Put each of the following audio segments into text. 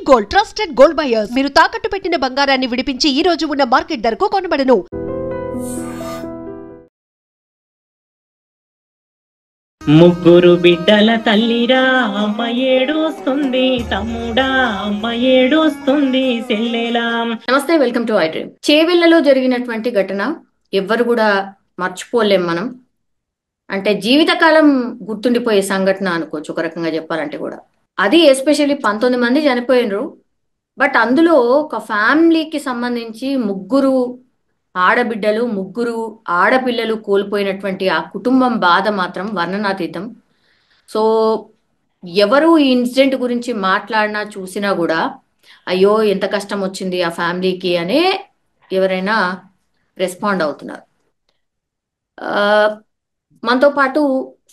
Gold trusted gold buyers మీరు తాకట్టు పెట్టిన బంగారాన్ని విడిపించి ఈ రోజు ఉన్న మార్కెట్ ధరకు కొనబడను. ముగ్గురు బిడ్డల తల్లిరా అమ్మ ఏడుస్తుంది, తమ్ముడా అమ్మ ఏడుస్తుంది, సెల్లెలా. నమస్తే, వెల్కమ్ టు ఐ డ్రీమ్. చేవెళ్లలో జరిగినటువంటి ఘటన ఎవ్వరు కూడా మర్చిపోలేం మనం. అంటే జీవితకాలం గుర్తుండిపోయే సంఘటన అనుకోవచ్చు ఒక రకంగా చెప్పాలంటే కూడా. అది ఎస్పెషల్లీ 19 మంది చనిపోయినరు. బట్ అందులో ఒక ఫ్యామిలీకి సంబంధించి ముగ్గురు ఆడబిడ్డలు, ముగ్గురు ఆడపిల్లలు కోల్పోయినటువంటి ఆ కుటుంబం బాధ మాత్రం వర్ణనాతీతం. సో ఎవరు ఈ ఇన్సిడెంట్ గురించి మాట్లాడినా చూసినా కూడా అయ్యో ఎంత కష్టం వచ్చింది ఆ ఫ్యామిలీకి అనే ఎవరైనా రెస్పాండ్ అవుతున్నారు. మనతో పాటు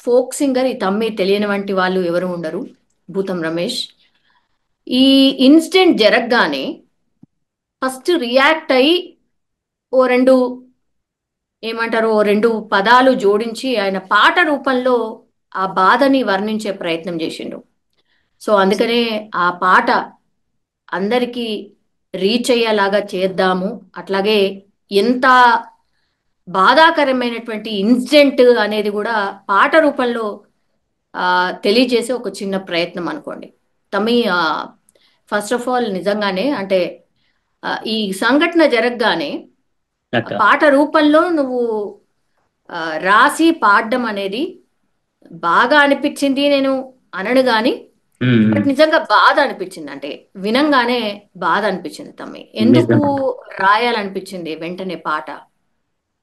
ఫోక్ సింగర్, ఈ తమ్మి తెలియని వంటి వాళ్ళు ఎవరు ఉండరు, భూతం రమేష్. ఈ ఇన్సిడెంట్ జరగగానే ఫస్ట్ రియాక్ట్ అయ్యి ఓ రెండు పదాలు జోడించి ఆయన పాట రూపంలో ఆ బాధని వర్ణించే ప్రయత్నం చేసిండు. సో అందుకనే ఆ పాట అందరికీ రీచ్ అయ్యేలాగా చేద్దాము. అట్లాగే ఎంత బాధాకరమైనటువంటి ఇన్సిడెంట్ అనేది కూడా పాట రూపంలో తెలియజేసే ఒక చిన్న ప్రయత్నం అనుకోండి. తమ్మి, ఫస్ట్ ఆఫ్ ఆల్ నిజంగానే అంటే ఈ సంఘటన జరగగానే పాట రూపంలో నువ్వు రాసి పాడడం అనేది బాగా అనిపించింది. నేను అనను గాని బట్ నిజంగా బాధ అనిపించింది. అంటే వినంగానే బాధ అనిపించింది. తమ్మి, ఎందుకు రాయాలనిపించింది వెంటనే పాట?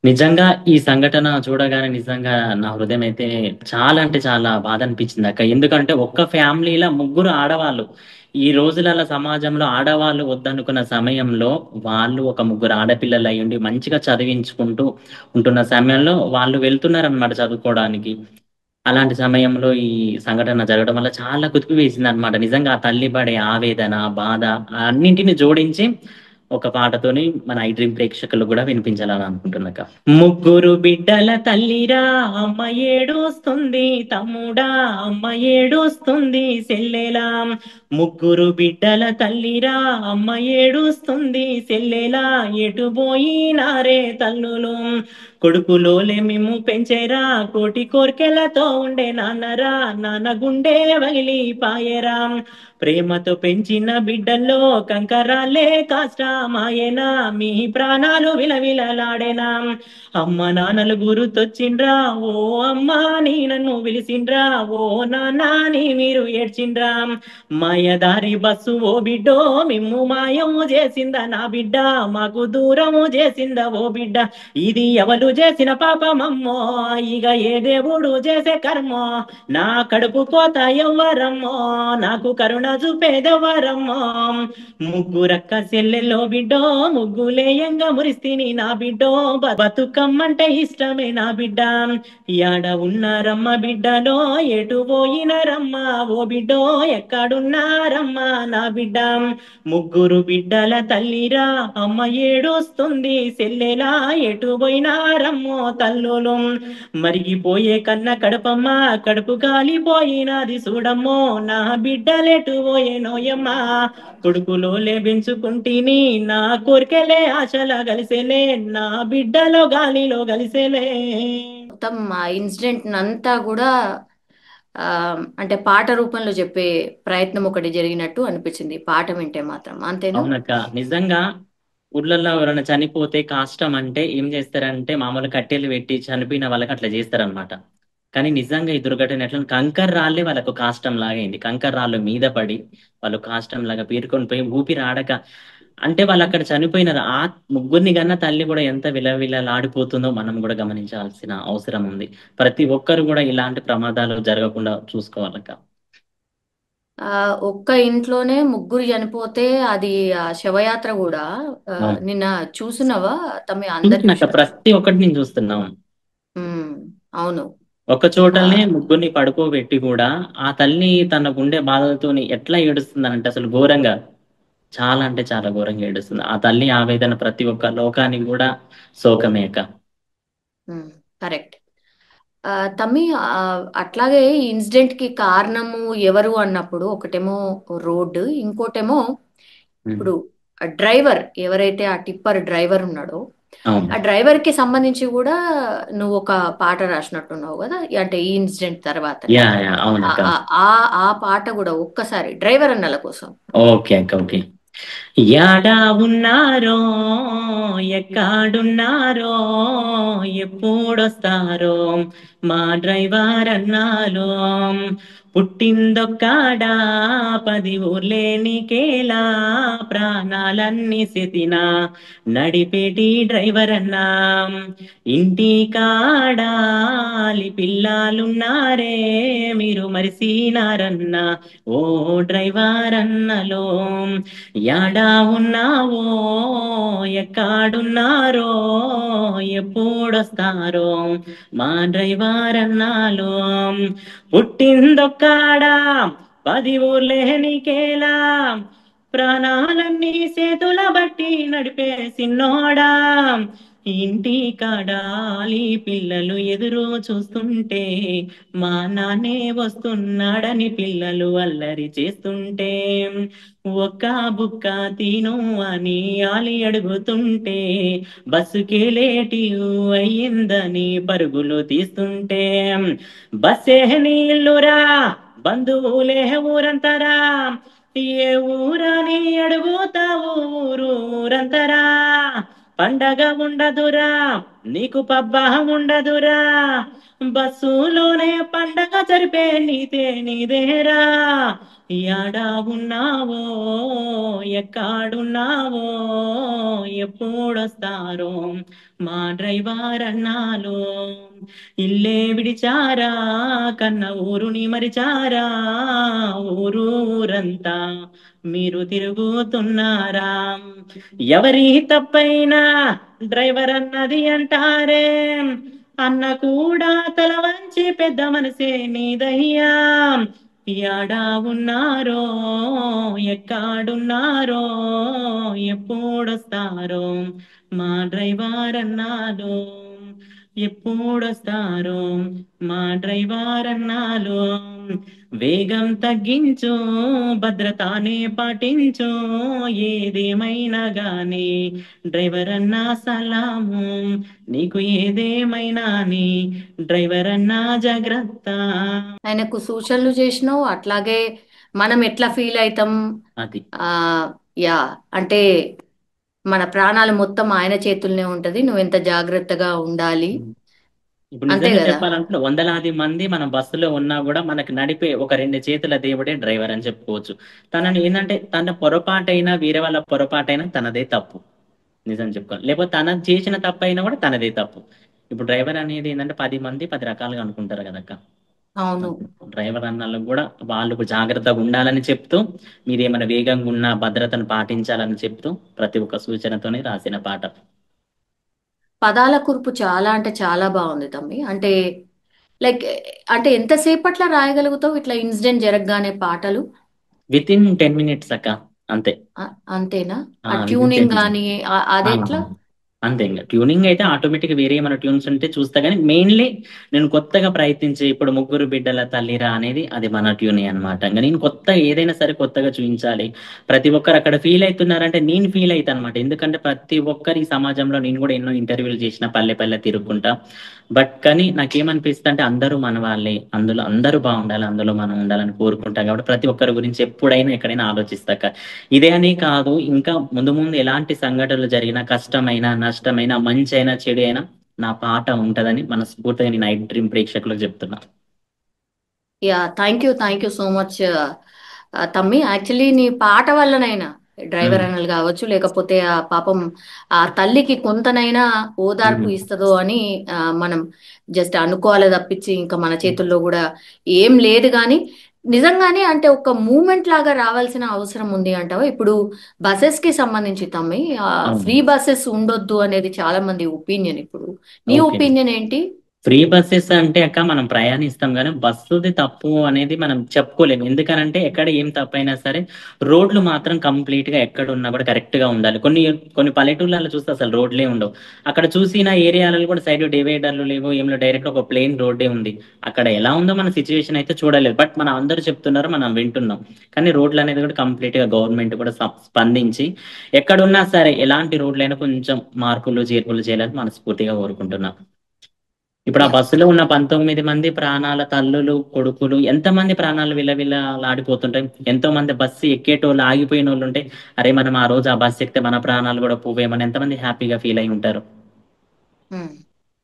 నిజంగా ఈ సంఘటన చూడగానే నిజంగా నా హృదయం అయితే చాలా అంటే చాలా బాధ అనిపించింది అక్క. ఎందుకంటే ఒక్క ఫ్యామిలీలో ముగ్గురు ఆడవాళ్ళు, ఈ రోజులలో సమాజంలో ఆడవాళ్ళు వద్దనుకున్న సమయంలో వాళ్ళు ఒక ముగ్గురు ఆడపిల్లలు అయ్యుండి మంచిగా చదివించుకుంటూ ఉంటున్న సమయంలో వాళ్ళు వెళ్తున్నారనమాట చదువుకోవడానికి. అలాంటి సమయంలో ఈ సంఘటన జరగడం వల్ల చాలా కుదిపి వేసింది అనమాట. నిజంగా ఆ తల్లి పడే ఆవేదన, బాధ అన్నింటిని జోడించి ఒక పాటతోని మన ఐ డ్రీమ్ ప్రేక్షకులు కూడా వినిపించాలని అనుకుంటున్నాక. ముగ్గురు బిడ్డల తల్లిరా అమ్మ ఏడుస్తుంది, తమ్ముడా అమ్మ ఏడుస్తుంది, సెల్లెలా. ముగ్గురు బిడ్డల తల్లిరా అమ్మ ఏడుస్తుంది, సెల్లెలా. ఎటు పోయినారే తల్లులు, కొడుకులోలే మేము పెంచేరా, కోటి కోర్కెలతో ఉండే నాన్నరా, నాన్న గుండె వగిలి పాయరా. ప్రేమతో పెంచిన బిడ్డల్లో కంకరాలే కాష్టమాయేనా, మీ ప్రాణాలు విలవిలలాడేనా. అమ్మ నాన్నలు గుర్తొచ్చిండ్రా, ఓ అమ్మ నీ నన్ను పిలిచిండ్రా, ఓ నాన్న నీ మీరు ఏడ్చిండ్రా. మాయదారి బస్సు ఓ బిడ్డో మిమ్ము మాయము చేసిందా నా బిడ్డ, మాకు దూరము చేసిందా ఓ బిడ్డ. ఇది ఎవరు చేసిన పాపమమ్మో, ఇక ఏ దేవుడు చేసే కర్మో. నా కడుపు కోత ఎవ్వరమ్మో, నాకు కరుణ చూపేదెవ్వరమ్మో. ముగ్గురక్క చెల్లెల్లో బిడ్డో, ముగ్గులేయంగా మురిస్తిని నా బిడ్డో. బతుకమ్మంటే ఇష్టమే నా బిడ్డ, యాడ ఉన్నారమ్మ బిడ్డలో, ఎటు పోయినారమ్మ ఓ బిడ్డో, ఎక్కడున్నారమ్మ నా బిడ్డ. ముగ్గురు బిడ్డల తల్లిరా అమ్మ ఏడుస్తుంది, సెల్లెలా. ఎటు పోయినారమ్మో తల్లులు, మరిగిపోయే కన్న కడుపమ్మ, కడుపు కాలిపోయినది చూడమ్మో. నా బిడ్డలెటు పోయేనోయమ్మా, కొడుకులో పెంచుకుంటేని, నా కోరికలే ఆశలా కలిసేలే, నా బిడ్డలో గాలిలో కలిసేలే. మొత్తం ఆ ఇన్సిడెంట్ అంతా కూడా అంటే పాట రూపంలో చెప్పే ప్రయత్నం ఒకటి జరిగినట్టు అనిపించింది పాట వింటే మాత్రం. అంతేనా? అవునక్క. నిజంగా ఊర్లలో ఎవరైనా చనిపోతే కాష్టం అంటే ఏం చేస్తారంటే మామూలు కట్టెలు పెట్టి చనిపోయిన వాళ్ళకి అట్లా చేస్తారనమాట. కానీ నిజంగా ఈ దుర్ఘటన ఎట్లా, కంకర్ రాళ్ళే వాళ్ళకు కాష్టం లాగైంది. కంకర్ రాళ్ళు మీద పడి వాళ్ళు కాష్టం లాగా పేరుకొని పోయి ఊపిరి ఆడక, అంటే వాళ్ళు అక్కడ చనిపోయినారు. ఆ ముగ్గురిని కన్నా తల్లి కూడా ఎంత విలవిలలాడిపోతుందో మనం కూడా గమనించాల్సిన అవసరం ఉంది. ప్రతి ఒక్కరు కూడా ఇలాంటి ప్రమాదాలు జరగకుండా చూసుకోవాలక్క. ఒక్క ఇంట్లోనే ముగ్గురు చనిపోతే అది ఆ శవయాత్ర కూడా నిన్న చూసినవా తమ్మి? అందరు చూసినాక ప్రతి ఒక్కటి నేను చూస్తున్నాం. అవును. ఒక చోటనే ముగ్గురిని పడుకోబెట్టి కూడా ఆ తల్లి తన గుండె బాధలతోని ఎట్లా ఏడుస్తుందనంటే అసలు ఘోరంగా, చాలా అంటే చాలా ఘోరంగా ఏడుస్తుంది. ఆ తల్లి ఆవేదన ప్రతి ఒక్క లోకానికి కూడా శోకమేక. కరెక్ట్. తమ్మి, అట్లాగే ఈ ఇన్సిడెంట్ కి కారణము ఎవరు అన్నప్పుడు ఒకటేమో రోడ్డు, ఇంకోటేమో ఉమ్, ఇప్పుడు డ్రైవర్, ఎవరైతే ఆ టిప్పర్ డ్రైవర్ ఉన్నాడో అవును. ఆ డ్రైవర్ కి సంబంధించి కూడా నువ్వు ఒక పాట రాసినట్టున్నావు కదా, అంటే ఈ ఇన్సిడెంట్ తర్వాతనే. యా యా ఆ అవునక్క. ఆ ఆ ఆ పాట కూడా ఒక్కసారి డ్రైవర్ అన్నల కోసం. ఓకే అక్క, ఓకే. యాడా ఉన్నారో, ఎక్కడున్నారో, ఎప్పుడొస్తారో మా డ్రైవర్ అన్నాలో. పుట్టిందొక్కాడా 10 ఊర్లేనికేలా, ప్రాణాలన్నీ సెతిన నడిపేటి డ్రైవర్ అన్నా. ఇంటి కాడాలి పిల్లలున్నారే, మీరు మరిసినారన్నా ఓ డ్రైవర్ అన్నలో. యాడా ఉన్నావో, ఎక్కడున్నారో, ఎప్పుడొస్తారో మా డ్రైవర్ అన్నాలో. పుట్టిందొక్కాడా 10 ఊర్లేనికేలా, ప్రాణాలన్నీ చేతుల బట్టి నడిపే సిన్నోడా. ఇంటి కాడాలి పిల్లలు ఎదురు చూస్తుంటే, మా నాన్నే వస్తున్నాడని పిల్లలు అల్లరి చేస్తుంటే, ఒక్క బుక్క తిను అని ఆలి అడుగుతుంటే, బస్సుకి లేటి అయ్యిందని పరుగులు తీస్తుంటే, బస్సే నీళ్ళురా బంధువులే ఊరంతరా, ఏ ఊరని అడుగుతావు ఊరంతరా. పండగ ఉండదురా నీకు పబ్బ ఉండదురా, బస్సులోనే పండగ జరిపే నీదేరా. యాడా ఉన్నావో, ఎక్కడున్నావో, ఎప్పుడొస్తారో మా డ్రైవర్ అన్నాలో. ఇల్లే విడిచారా, కన్న ఊరుని మరిచారా, ఊరంతా మీరు తిరుగుతున్నారా. ఎవరి తప్పైనా డ్రైవర్ అన్నది అంటారే, అన్న కూడా తల వంచి పెద్ద మనసే నీదయ్యా. యాడా ఉన్నారో, ఎక్కడున్నారో, ఎప్పుడొస్తారో మా డ్రైవర్ అన్నాలో. ఎప్పుడొస్తారో మా డ్రైవర్ అన్నాలో. వేగం తగ్గించు, భద్రతానే పాటించు, ఏదేమైనా గాని డ్రైవర్ అన్నా సలాము. నీకు ఏదేమైనా నీ డ్రైవర్ అన్నా జాగ్రత్త. ఆయనకు సూచనలు చేసినావు, అట్లాగే మనం ఎట్లా ఫీల్ అవుతాం. అది ఆ యా, అంటే మన ప్రాణాలు మొత్తం ఆయన చేతుల్నే ఉంటది, నువ్వు ఎంత జాగ్రత్తగా ఉండాలి. ఇప్పుడు అంతే నిజంగా కదా. చెప్పాలంటే వందలాది మంది మన బస్సులో ఉన్నా కూడా మనకు నడిపే ఒక 2 చేతుల దేవుడే డ్రైవర్ అని చెప్పుకోవచ్చు. తనని ఏంటంటే తన పొరపాటైనా వేరే వాళ్ళ పొరపాటైనా తనదే తప్పు. నిజం చెప్పుకోవాలి, లేకపోతే తన చేసిన తప్పు అయినా కూడా తనదే తప్పు. ఇప్పుడు డ్రైవర్ అనేది ఏంటంటే 10 మంది 10 రకాలుగా అనుకుంటారు కదక్క. అవును. డ్రైవర్ అన్నలకు కూడా వాళ్ళకు జాగ్రత్తగా ఉండాలని చెప్తూ, మీరేమైనా వేగంగా ఉన్న భద్రతను పాటించాలని చెప్తూ ప్రతి ఒక్క సూచనతోనే రాసిన పాట. పదాల కూర్పు చాలా అంటే చాలా బాగుంది తమ్మి. అంటే లైక్, అంటే ఎంతసేపట్లా రాయగలుగుతావు ఇట్లా ఇన్సిడెంట్ జరగగానే పాటలు? విత్ ఇన్ 10 minutes అక్క, అంతే. అంతేనా? ఆ విత్ ఇన్ ట్యూనింగ్ 10 minutes. కానీ అదెట్లా? అంతే. ఇంకా ట్యూనింగ్ అయితే ఆటోమేటిక్ వేరే ఏమైనా ట్యూన్స్ ఉంటే చూస్తా, కానీ మెయిన్లీ నేను కొత్తగా ప్రయత్నించే ఇప్పుడు ముగ్గురు బిడ్డల తల్లిరా అనేది అది మన ట్యూనే అనమాట. ఇంకా నేను కొత్తగా ఏదైనా సరే కొత్తగా చూపించాలి. ప్రతి ఒక్కరు అక్కడ ఫీల్ అవుతున్నారంటే నేను ఫీల్ అవుతాను అనమాట. ఎందుకంటే ప్రతి ఒక్కరి ఈ సమాజంలో నేను కూడా ఎన్నో ఇంటర్వ్యూలు చేసిన పల్లె పల్లె తిరుగుకుంటా. బట్ కానీ నాకేమనిపిస్తుంది అంటే అందరూ మన వాళ్ళే, అందులో అందరూ బాగుండాలి, అందులో మనం ఉండాలని కోరుకుంటాం. కాబట్టి ప్రతి ఒక్కరి గురించి ఎప్పుడైనా ఎక్కడైనా ఆలోచిస్తాక, ఇదే అని కాదు, ఇంకా ముందు ముందు ఎలాంటి సంఘటనలు జరిగినా, కష్టమైన నష్టమైన మంచి అయినా చెడు అయినా నా పాట ఉంటదని మనస్ఫూర్తిగా నేను నైట్ డ్రీమ్ ప్రేక్షకులకు చెప్తున్నా. Yeah, thank you so much తమ్మి. యాక్చువల్లీ నీ పాట వల్లనైనా డ్రైవర్ ఉమ్, అనలు కావచ్చు, లేకపోతే ఆ పాపం ఆ తల్లికి కొంతనైనా ఓదార్పు ఉమ్, ఇస్తుందో అని మనం జస్ట్ అనుకోవాలి తప్పించి ఇంకా మన చేతుల్లో కూడా ఏం లేదు. కానీ నిజంగానే అంటే ఒక మూమెంట్ లాగా రావాల్సిన అవసరం ఉంది అంటావా? ఇప్పుడు బస్సెస్ కి సంబంధించి తమ్మి, అవును. ఫ్రీ బస్సెస్ ఉండొద్దు అనేది చాలా మంది ఒపీనియన్. ఇప్పుడు నీ ఓకే. ఒపీనియన్ ఏంటి? ఫ్రీ బస్సెస్ అంటే అక్క మనం ప్రయాణిస్తాం కానీ బస్సుది తప్పు అనేది మనం చెప్పుకోలేము. ఎందుకనంటే ఎక్కడ ఏం తప్పు అయినా సరే రోడ్లు మాత్రం కంప్లీట్ గా ఎక్కడ ఉన్నా కూడా కరెక్ట్ గా ఉండాలి. కొన్ని కొన్ని పల్లెటూళ్ళలో చూస్తే అసలు రోడ్లే ఉండవు. అక్కడ చూసిన ఏరియాలలో కూడా సైడ్ డివైడర్లు లేవు, ఏం లేవు, డైరెక్ట్ ఒక ప్లెయిన్ రోడ్డే ఉంది. అక్కడ ఎలా ఉందో మన సిచ్యువేషన్ అయితే చూడలేదు. బట్ మనం అందరూ చెప్తున్నారు, మనం వింటున్నాం. కానీ రోడ్లు అనేది కూడా కంప్లీట్ గా గవర్నమెంట్ కూడా స్పందించి ఎక్కడున్నా సరే ఎలాంటి రోడ్లైనా కొంచెం మార్పులు చేర్పులు చేయాలని మనస్ఫూర్తిగా కోరుకుంటున్నాం. ఇప్పుడు ఆ యా బస్సులో ఉన్న 19 మంది ప్రాణాల తల్లులు కొడుకులు ఎంతమంది ప్రాణాలు విలవిలలాడిపోతుంటాయి. ఎంతో మంది బస్సు ఎక్కేటోళ్ళు ఆగిపోయిన వాళ్ళు ఉంటే అరే మనం ఆ రోజు ఆ బస్సు ఎక్కితే మన ప్రాణాలు కూడా పోవేమని ఎంతమంది హ్యాపీగా ఫీల్ అయి ఉంటారు. ఉమ్.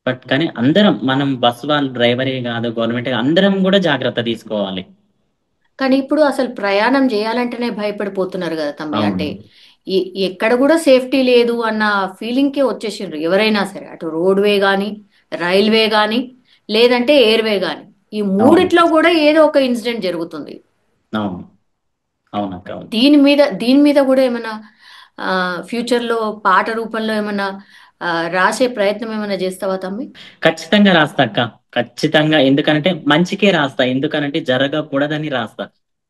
బట్ కానీ అందరం మనం బస్సు వాళ్ళు డ్రైవరే కాదు గవర్నమెంట్ అందరం కూడా జాగ్రత్త తీసుకోవాలి. కానీ ఇప్పుడు అసలు ప్రయాణం చేయాలంటేనే భయపడిపోతున్నారు కదా తమ్మి. అవును. అంటే ఎక్కడ కూడా సేఫ్టీ లేదు అన్న ఫీలింగ్కే వచ్చేసిండ్రు ఎవరైనా సరే. అటు రోడ్వే కానీ, రైల్వే కానీ, లేదంటే ఎయిర్వే కానీ, ఈ అవును. మూడిట్లో కూడా ఏదో ఒక ఇన్సిడెంట్ జరుగుతుంది. అవును. అవునక్క. అవును. దీని మీద కూడా ఏమైనా ఫ్యూచర్లో పాట రూపంలో ఏమైనా రాసే ప్రయత్నం ఏమైనా చేస్తావా తమ్మి? ఖచ్చితంగా రాస్తా అక్క. ఖచ్చితంగా. ఎందుకంటే మంచికే రాస్తా. ఎందుకనంటే జరగకూడదని రాస్తా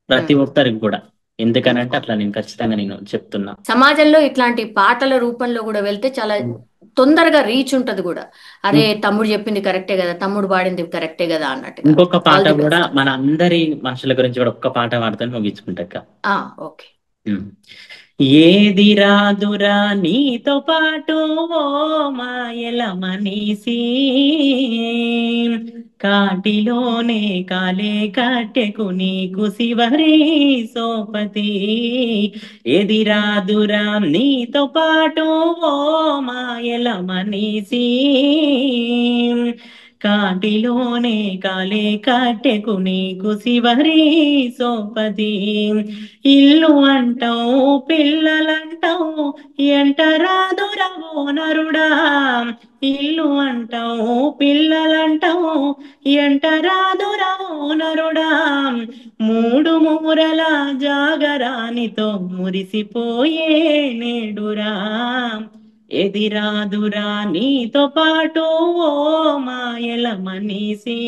ప్రతి ఉమ్. ఒక్కరికి కూడా. ఎందుకనంటే ఉమ్. అట్లా నేను ఖచ్చితంగా నేను చెప్తున్నా. సమాజంలో ఇట్లాంటి పాటల రూపంలో కూడా వెళ్తే చాలా తొందరగా రీచ్ ఉంటది కూడా. అరే ఇం- తమ్ముడు చెప్పింది కరెక్టే కదా, తమ్ముడు పాడింది కరెక్టే కదా అన్నట్టుగా. ఇంకొక పాట ఆల్ ది కూడా బెస్ట్. మన అందరి మనుషుల గురించి కూడా ఒక్క పాట పాడుతాను ముగించుకుంటాక. ఓకే. ఉమ్. ఏది రాదురా నీతో పాటు ఓ మాయల మనీసి, కాటిలోనే కాలే కట్టెకు నీకు శివరి సోపతి. ఏది రాదురా నీతో పాటు ఓ మాయల మనీసి, కాటిలోనే కాలే కట్టెకు నీకు శివరి సోపతి. ఇల్లు అంటావు పిల్లలంటావు ఎంటరాదురవో నరుడా. ఇల్లు అంటావు పిల్లలంటావు ఎంటరాదురవో నరుడా. మూడు మూరల జాగరానితో మురిసిపోయే నేడురా. ఎదిరాదురా నీతో పాటు ఓ మాయల మనీసి,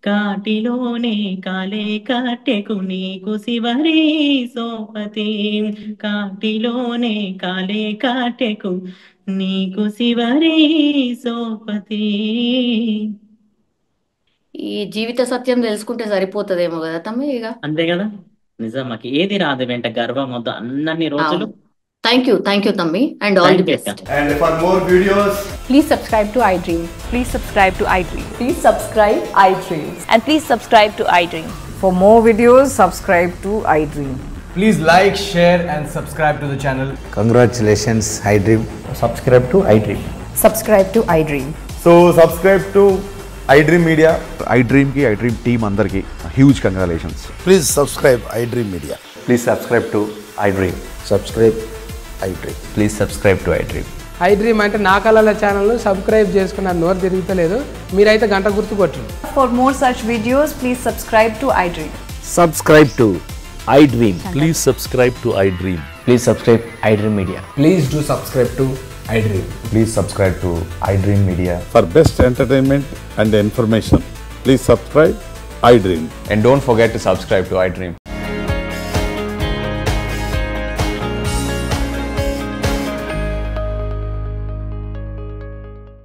కాటిలోనే కాలే కట్టెకు నీకు శివరి సోపతి. కాటిలోనే కాలే కట్టెకు నీకు శివరి సోపతి. ఈ జీవిత సత్యం తెలుసుకుంటే సరిపోతుందేమో కదా తమ్మి ఇక. అంతే కదా. నిజామాకి ఏది రాదు వెంట గర్వం వద్దు అన్నన్ని రోజులు. అవును. థ్యాంక్ యూ తమ్మి and all the thank you అక్క. Best. And for more videos, Please subscribe to iDream. Please subscribe to iDream. Please subscribe iDream. And please subscribe to iDream. For more videos, subscribe to iDream. please like, share, and subscribe to the channel. Congratulations, iDream. Subscribe to iDream. Subscribe to iDream. So subscribe to iDream Media. iDream ki iDream team అందరికి huge congratulations. Please subscribe iDream Media. Please subscribe to iDream. Subscribe iDream. Please subscribe to iDream. iDream అంటే నా కళల ఛానల్ను subscribe చేసుకున్న నోరు తిరుగుతలేదు. మీరైతే గంట గుర్తు కొట్టండి. For more such videos, please subscribe to iDream. Subscribe to iDream. Please subscribe to iDream. Please subscribe iDream Media. Please do subscribe to iDream. Please subscribe to iDream Media. For best entertainment and information, please subscribe iDream. And don't forget to subscribe to iDream.